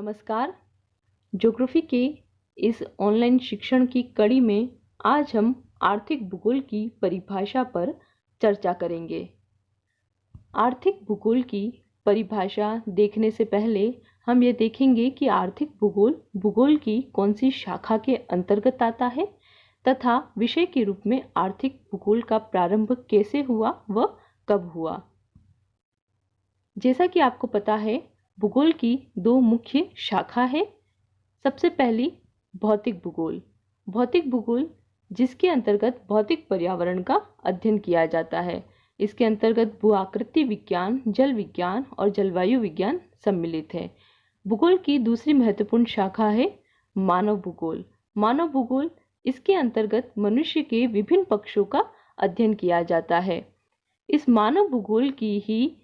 नमस्कार। ज्योग्राफी के इस ऑनलाइन शिक्षण की कड़ी में आज हम आर्थिक भूगोल की परिभाषा पर चर्चा करेंगे। आर्थिक भूगोल की परिभाषा देखने से पहले हम ये देखेंगे कि आर्थिक भूगोल भूगोल की कौन सी शाखा के अंतर्गत आता है तथा विषय के रूप में आर्थिक भूगोल का प्रारंभ कैसे हुआ व कब हुआ। जैसा कि आपको पता है, भूगोल की दो मुख्य शाखा है। सबसे पहली भौतिक भूगोल। भौतिक भूगोल जिसके अंतर्गत भौतिक पर्यावरण का अध्ययन किया जाता है। इसके अंतर्गत भूआकृति विज्ञान, जल विज्ञान और जलवायु विज्ञान सम्मिलित है। भूगोल की दूसरी महत्वपूर्ण शाखा है मानव भूगोल। मानव भूगोल इसके अंतर्गत मनुष्य के विभिन्न पक्षों का अध्ययन किया जाता है। इस मानव भूगोल की ही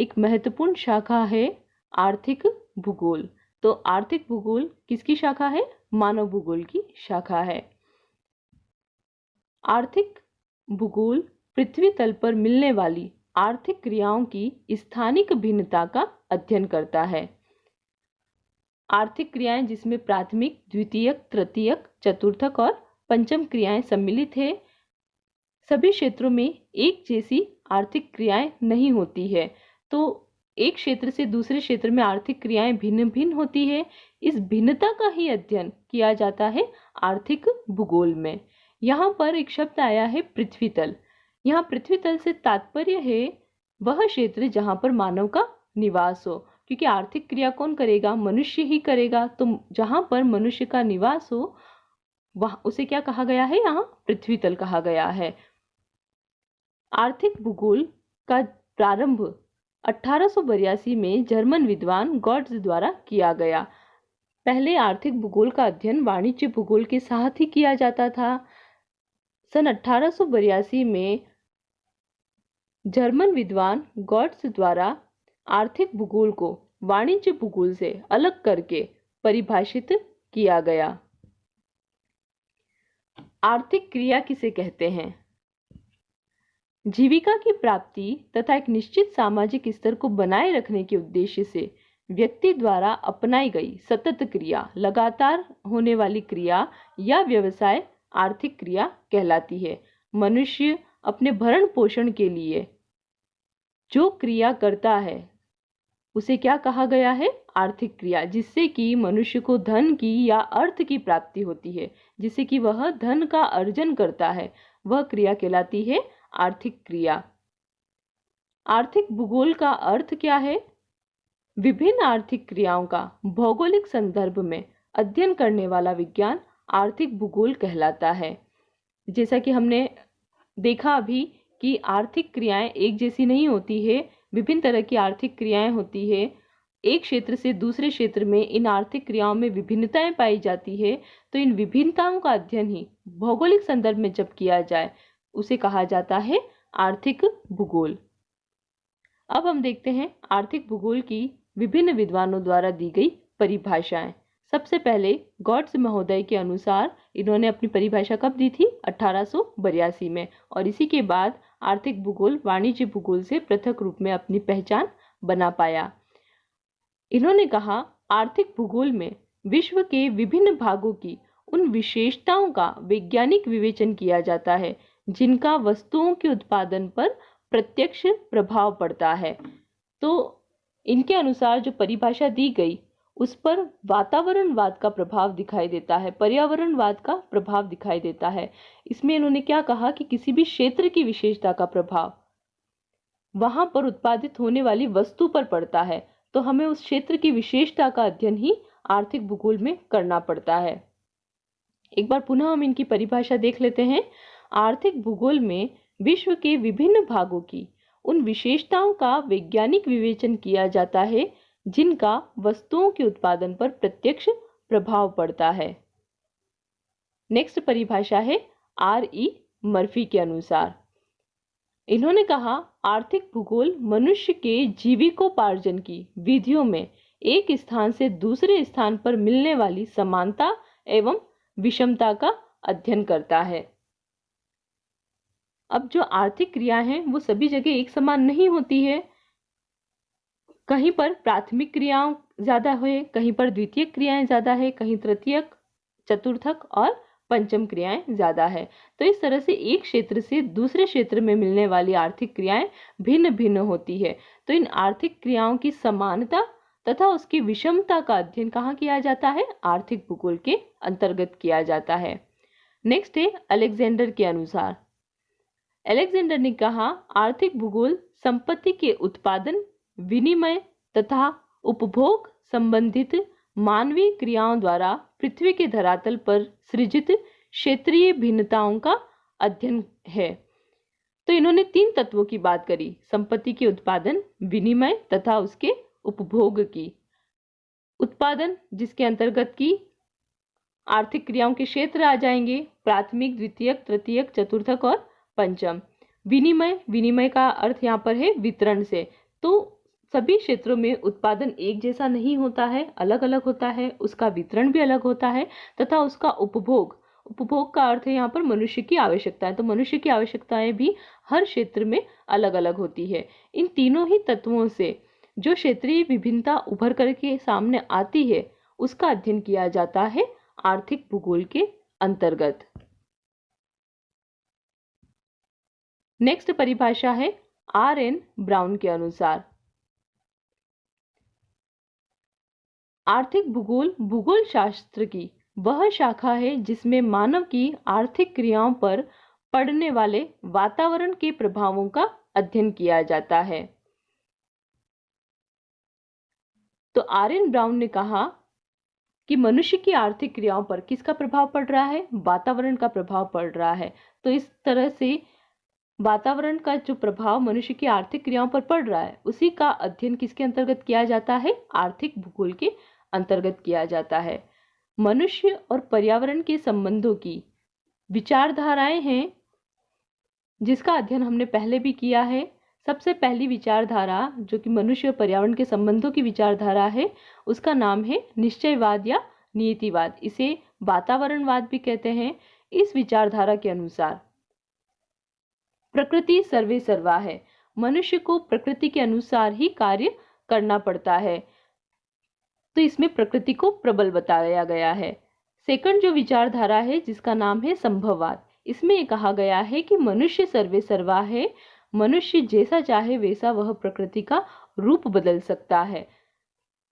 एक महत्वपूर्ण शाखा है आर्थिक भूगोल। तो आर्थिक भूगोल किसकी शाखा है? मानव भूगोल की शाखा है। आर्थिक भूगोल पृथ्वी तल पर मिलने वाली आर्थिक क्रियाओं की स्थानिक भिन्नता का अध्ययन करता है। आर्थिक क्रियाएं जिसमें प्राथमिक, द्वितीयक, तृतीयक, चतुर्थक और पंचम क्रियाएं सम्मिलित है। सभी क्षेत्रों में एक जैसी आर्थिक क्रियाएं नहीं होती है, तो एक क्षेत्र से दूसरे क्षेत्र में आर्थिक क्रियाएं भिन्न भिन्न होती है। इस भिन्नता का ही अध्ययन किया जाता है आर्थिक भूगोल में। यहाँ पर एक शब्द आया है पृथ्वी तल। यहाँ पृथ्वी तल से तात्पर्य है वह क्षेत्र जहाँ पर मानव का निवास हो, क्योंकि आर्थिक क्रिया कौन करेगा? मनुष्य ही करेगा। तो जहाँ पर मनुष्य का निवास हो वह उसे क्या कहा गया है? यहाँ पृथ्वी तल कहा गया है। आर्थिक भूगोल का प्रारंभ 1882 में जर्मन विद्वान गॉट्स द्वारा किया गया। पहले आर्थिक भूगोल का अध्ययन वाणिज्य भूगोल के साथ ही किया जाता था। सन 1882 में जर्मन विद्वान गॉट्स द्वारा आर्थिक भूगोल को वाणिज्य भूगोल से अलग करके परिभाषित किया गया। आर्थिक क्रिया किसे कहते हैं? जीविका की प्राप्ति तथा एक निश्चित सामाजिक स्तर को बनाए रखने के उद्देश्य से व्यक्ति द्वारा अपनाई गई सतत क्रिया, लगातार होने वाली क्रिया या व्यवसाय आर्थिक क्रिया कहलाती है। मनुष्य अपने भरण पोषण के लिए जो क्रिया करता है उसे क्या कहा गया है? आर्थिक क्रिया, जिससे कि मनुष्य को धन की या अर्थ की प्राप्ति होती है, जिससे कि वह धन का अर्जन करता है, वह क्रिया कहलाती है आर्थिक क्रिया। आर्थिक भूगोल का अर्थ क्या है? विभिन्न आर्थिक क्रियाओं का भौगोलिक संदर्भ में अध्ययन करने वाला विज्ञान आर्थिक भूगोल कहलाता है। जैसा कि हमने देखा अभी कि आर्थिक क्रियाएं एक जैसी नहीं होती है, विभिन्न तरह की आर्थिक क्रियाएं होती है। एक क्षेत्र से दूसरे क्षेत्र में इन आर्थिक क्रियाओं में विभिन्नताएं पाई जाती है। तो इन विभिन्नताओं का अध्ययन ही भौगोलिक संदर्भ में जब किया जाए उसे कहा जाता है आर्थिक भूगोल। अब हम देखते हैं आर्थिक भूगोल की विभिन्न विद्वानों द्वारा दी गई परिभाषाएं। सबसे पहले गॉट्स महोदय के अनुसार इन्होंने अपनी परिभाषा कब दी थी? 1882 में। और इसी के बाद आर्थिक भूगोल वाणिज्य भूगोल से पृथक रूप में अपनी पहचान बना पाया। इन्होंने कहा, आर्थिक भूगोल में विश्व के विभिन्न भागों की उन विशेषताओं का वैज्ञानिक विवेचन किया जाता है जिनका वस्तुओं के उत्पादन पर प्रत्यक्ष प्रभाव पड़ता है। तो इनके अनुसार जो परिभाषा दी गई उस पर वातावरणवाद का प्रभाव दिखाई देता है, पर्यावरणवाद का प्रभाव दिखाई देता है। इसमें इन्होंने क्या कहा कि किसी भी क्षेत्र की विशेषता का प्रभाव वहां पर उत्पादित होने वाली वस्तु पर पड़ता है, तो हमें उस क्षेत्र की विशेषता का अध्ययन ही आर्थिक भूगोल में करना पड़ता है। एक बार पुनः हम इनकी परिभाषा देख लेते हैं। आर्थिक भूगोल में विश्व के विभिन्न भागों की उन विशेषताओं का वैज्ञानिक विवेचन किया जाता है जिनका वस्तुओं के उत्पादन पर प्रत्यक्ष प्रभाव पड़ता है। नेक्स्ट परिभाषा है R.E. मर्फी के अनुसार। इन्होंने कहा, आर्थिक भूगोल मनुष्य के जीविकोपार्जन की विधियों में एक स्थान से दूसरे स्थान पर मिलने वाली समानता एवं विषमता का अध्ययन करता है। अब जो आर्थिक क्रियाएं हैं वो सभी जगह एक समान नहीं होती है। कहीं पर प्राथमिक क्रियाओं ज्यादा हुए, कहीं पर द्वितीयक क्रियाएं ज्यादा है, कहीं तृतीयक, चतुर्थक और पंचम क्रियाएं ज्यादा है। तो इस तरह से एक क्षेत्र से दूसरे क्षेत्र में मिलने वाली आर्थिक क्रियाएं भिन्न भिन्न होती है। तो इन आर्थिक क्रियाओं की समानता तथा उसकी विषमता का अध्ययन कहाँ किया जाता है? आर्थिक भूगोल के अंतर्गत किया जाता है। नेक्स्ट है अलेक्जेंडर के अनुसार। अलेक्जेंडर ने कहा, आर्थिक भूगोल संपत्ति के उत्पादन, विनिमय तथा उपभोग संबंधित मानवीय क्रियाओं द्वारा पृथ्वी के धरातल पर सृजित क्षेत्रीय भिन्नताओं का अध्ययन है। तो इन्होंने 3 तत्वों की बात करी, संपत्ति के उत्पादन, विनिमय तथा उसके उपभोग की। उत्पादन जिसके अंतर्गत की आर्थिक क्रियाओं के क्षेत्र आ जाएंगे, प्राथमिक, द्वितीयक, तृतीयक, चतुर्थक और पंचम। विनिमय, विनिमय का अर्थ यहाँ पर है वितरण से। तो सभी क्षेत्रों में उत्पादन एक जैसा नहीं होता है, अलग अलग होता है, उसका वितरण भी अलग होता है तथा उसका उपभोग, उपभोग का अर्थ है यहाँ पर मनुष्य की आवश्यकताएं। तो मनुष्य की आवश्यकताएं भी हर क्षेत्र में अलग अलग होती है। इन तीनों ही तत्वों से जो क्षेत्रीय विभिन्नता उभर करके सामने आती है उसका अध्ययन किया जाता है आर्थिक भूगोल के अंतर्गत। नेक्स्ट परिभाषा है R.N. ब्राउन के अनुसार। आर्थिक भूगोल भूगोल शास्त्र की वह शाखा है जिसमें मानव की आर्थिक क्रियाओं पर पड़ने वाले वातावरण के प्रभावों का अध्ययन किया जाता है। तो R.N. ब्राउन ने कहा कि मनुष्य की आर्थिक क्रियाओं पर किसका प्रभाव पड़ रहा है? वातावरण का प्रभाव पड़ रहा है। तो इस तरह से वातावरण का जो प्रभाव मनुष्य की आर्थिक क्रियाओं पर पड़ रहा है उसी का अध्ययन किसके अंतर्गत किया जाता है? आर्थिक भूगोल के अंतर्गत किया जाता है। मनुष्य और पर्यावरण के संबंधों की विचारधाराएं हैं जिसका अध्ययन हमने पहले भी किया है। सबसे पहली विचारधारा जो कि मनुष्य और पर्यावरण के संबंधों की विचारधारा है उसका नाम है निश्चयवाद या नियतिवाद। इसे वातावरणवाद भी कहते हैं। इस विचारधारा के अनुसार प्रकृति सर्वे सर्वा है, मनुष्य को प्रकृति के अनुसार ही कार्य करना पड़ता है। तो इसमें प्रकृति को प्रबल बताया गया है। सेकंड जो विचारधारा है जिसका नाम है संभववाद, इसमें यह कहा गया है कि मनुष्य सर्वे सर्वा है, मनुष्य जैसा चाहे वैसा वह प्रकृति का रूप बदल सकता है।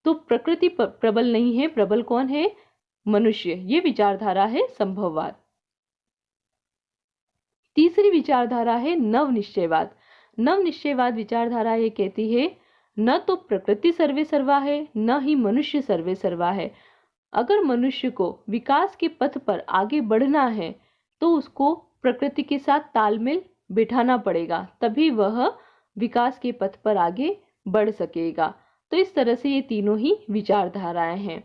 तो प्रकृति प्रबल नहीं है, प्रबल कौन है? मनुष्य। ये विचारधारा है संभववाद। तीसरी विचारधारा है नवनिश्चयवाद। नवनिश्चयवाद विचारधारा ये कहती है न तो प्रकृति सर्वे सर्वा है न ही मनुष्य सर्वे सर्वा है। अगर मनुष्य को विकास के पथ पर आगे बढ़ना है तो उसको प्रकृति के साथ तालमेल बिठाना पड़ेगा, तभी वह विकास के पथ पर आगे बढ़ सकेगा। तो इस तरह से ये तीनों ही विचारधाराएं हैं।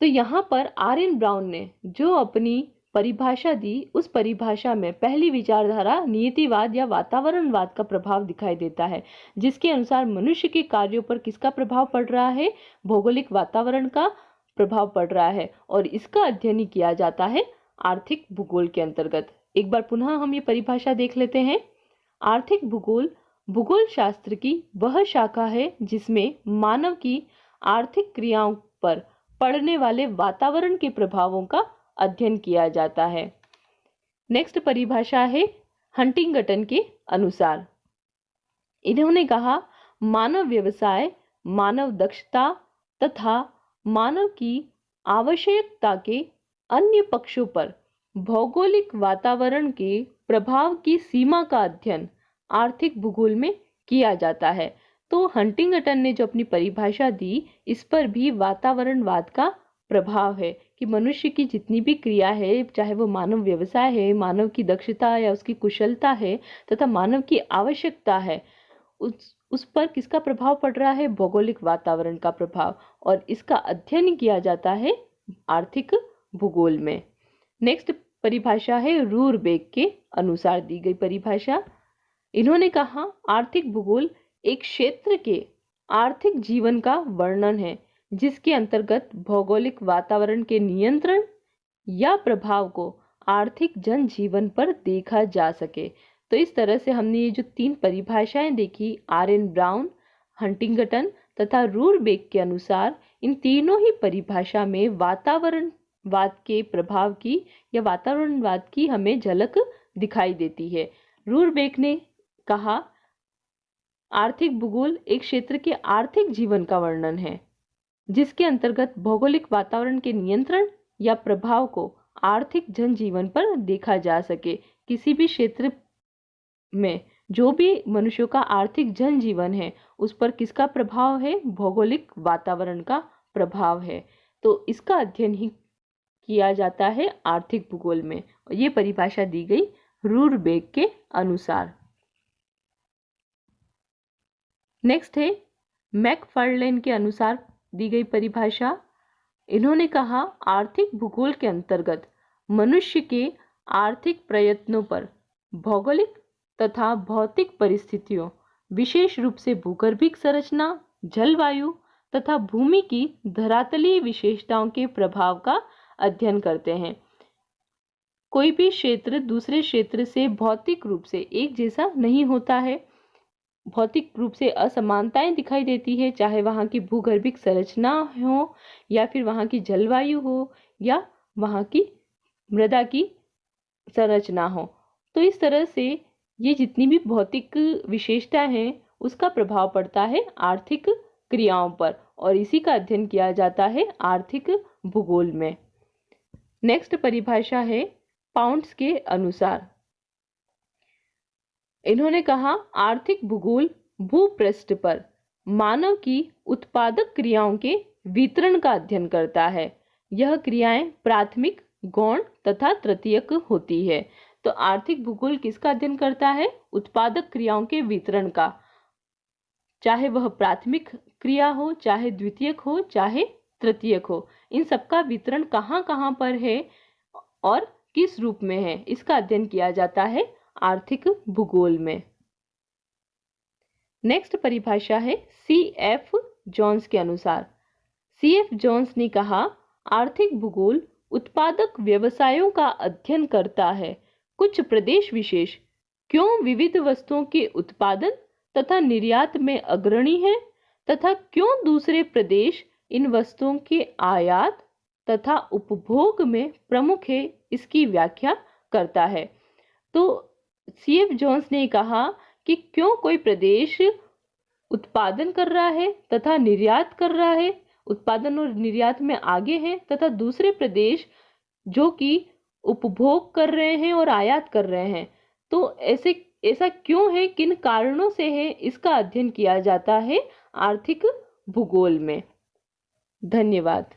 तो यहाँ पर R.N. ब्राउन ने जो अपनी परिभाषा दी उस परिभाषा में पहली विचारधारा नियतिवाद या वातावरणवाद का प्रभाव दिखाई देता है, जिसके अनुसार मनुष्य के कार्यों पर किसका प्रभाव पड़ रहा है? भौगोलिक वातावरण का प्रभाव पड़ रहा है और इसका अध्ययन किया जाता है आर्थिक भूगोल के अंतर्गत। एक बार पुनः हम ये परिभाषा देख लेते हैं। आर्थिक भूगोल भूगोल शास्त्र की वह शाखा है जिसमें मानव की आर्थिक क्रियाओं पर पड़ने वाले वातावरण के प्रभावों का अध्ययन किया जाता है। नेक्स्ट परिभाषा है हंटिंगटन के अनुसार। इन्होंने कहा मानव व्यवसाय, मानव दक्षता तथा मानव की आवश्यकता के अन्य पक्षों पर भौगोलिक वातावरण के प्रभाव की सीमा का अध्ययन आर्थिक भूगोल में किया जाता है। तो हंटिंगटन ने जो अपनी परिभाषा दी इस पर भी वातावरणवाद का प्रभाव है कि मनुष्य की जितनी भी क्रिया है, चाहे वो मानव व्यवसाय है, मानव की दक्षता या उसकी कुशलता है तथा मानव की आवश्यकता है, उस पर किसका प्रभाव पड़ रहा है? भौगोलिक वातावरण का प्रभाव, और इसका अध्ययन किया जाता है आर्थिक भूगोल में। नेक्स्ट परिभाषा है रूरबेक के अनुसार दी गई परिभाषा। इन्होंने कहा आर्थिक भूगोल एक क्षेत्र के आर्थिक जीवन का वर्णन है जिसके अंतर्गत भौगोलिक वातावरण के नियंत्रण या प्रभाव को आर्थिक जनजीवन पर देखा जा सके। तो इस तरह से हमने ये जो 3 परिभाषाएं देखी, R.N. ब्राउन, हंटिंगटन तथा रूरबेक के अनुसार इन तीनों ही परिभाषा में वातावरणवाद के प्रभाव की या वातावरणवाद की हमें झलक दिखाई देती है। रूरबेक ने कहा, आर्थिक भूगोल एक क्षेत्र के आर्थिक जीवन का वर्णन है जिसके अंतर्गत भौगोलिक वातावरण के नियंत्रण या प्रभाव को आर्थिक जनजीवन पर देखा जा सके। किसी भी क्षेत्र में जो भी मनुष्यों का आर्थिक जनजीवन है उस पर किसका प्रभाव है? भौगोलिक वातावरण का प्रभाव है। तो इसका अध्ययन ही किया जाता है आर्थिक भूगोल में। ये परिभाषा दी गई रूरबेक के अनुसार। नेक्स्ट है मैकफार्लेन के अनुसार दी गई परिभाषा। इन्होंने कहा, आर्थिक भूगोल के अंतर्गत मनुष्य के आर्थिक प्रयत्नों पर भौगोलिक तथा भौतिक परिस्थितियों, विशेष रूप से भूगर्भिक संरचना, जलवायु तथा भूमि की धरातलीय विशेषताओं के प्रभाव का अध्ययन करते हैं। कोई भी क्षेत्र दूसरे क्षेत्र से भौतिक रूप से एक जैसा नहीं होता है। भौतिक रूप से असमानताएं दिखाई देती है, चाहे वहाँ की भूगर्भिक संरचना हो या फिर वहाँ की जलवायु हो या वहाँ की मृदा की संरचना हो। तो इस तरह से ये जितनी भी भौतिक विशेषता हैं उसका प्रभाव पड़ता है आर्थिक क्रियाओं पर, और इसी का अध्ययन किया जाता है आर्थिक भूगोल में। नेक्स्ट परिभाषा है पाउंड्स के अनुसार। इन्होंने कहा, आर्थिक भूगोल भूपृष्ठ पर मानव की उत्पादक क्रियाओं के वितरण का अध्ययन करता है। यह क्रियाएं प्राथमिक, गौण तथा तृतीयक होती है। तो आर्थिक भूगोल किसका अध्ययन करता है? उत्पादक क्रियाओं के वितरण का, चाहे वह प्राथमिक क्रिया हो, चाहे द्वितीयक हो, चाहे तृतीयक हो। इन सबका वितरण कहाँ कहाँ पर है और किस रूप में है, इसका अध्ययन किया जाता है आर्थिक भूगोल में। नेक्स्ट परिभाषा है C.F. जोन्स के अनुसार। C.F. जोन्स ने कहा, आर्थिक भूगोल उत्पादक व्यवसायों का अध्ययन करता है। कुछ प्रदेश विशेष क्यों विविध वस्तुओं के उत्पादन तथा निर्यात में अग्रणी हैं तथा क्यों दूसरे प्रदेश इन वस्तुओं के आयात तथा उपभोग में प्रमुख है, इसकी व्याख्या करता है। तो C.F. जोन्स ने कहा कि क्यों कोई प्रदेश उत्पादन कर रहा है तथा निर्यात कर रहा है, उत्पादन और निर्यात में आगे है, तथा दूसरे प्रदेश जो कि उपभोग कर रहे हैं और आयात कर रहे हैं। तो ऐसा क्यों है, किन कारणों से है, इसका अध्ययन किया जाता है आर्थिक भूगोल में। धन्यवाद।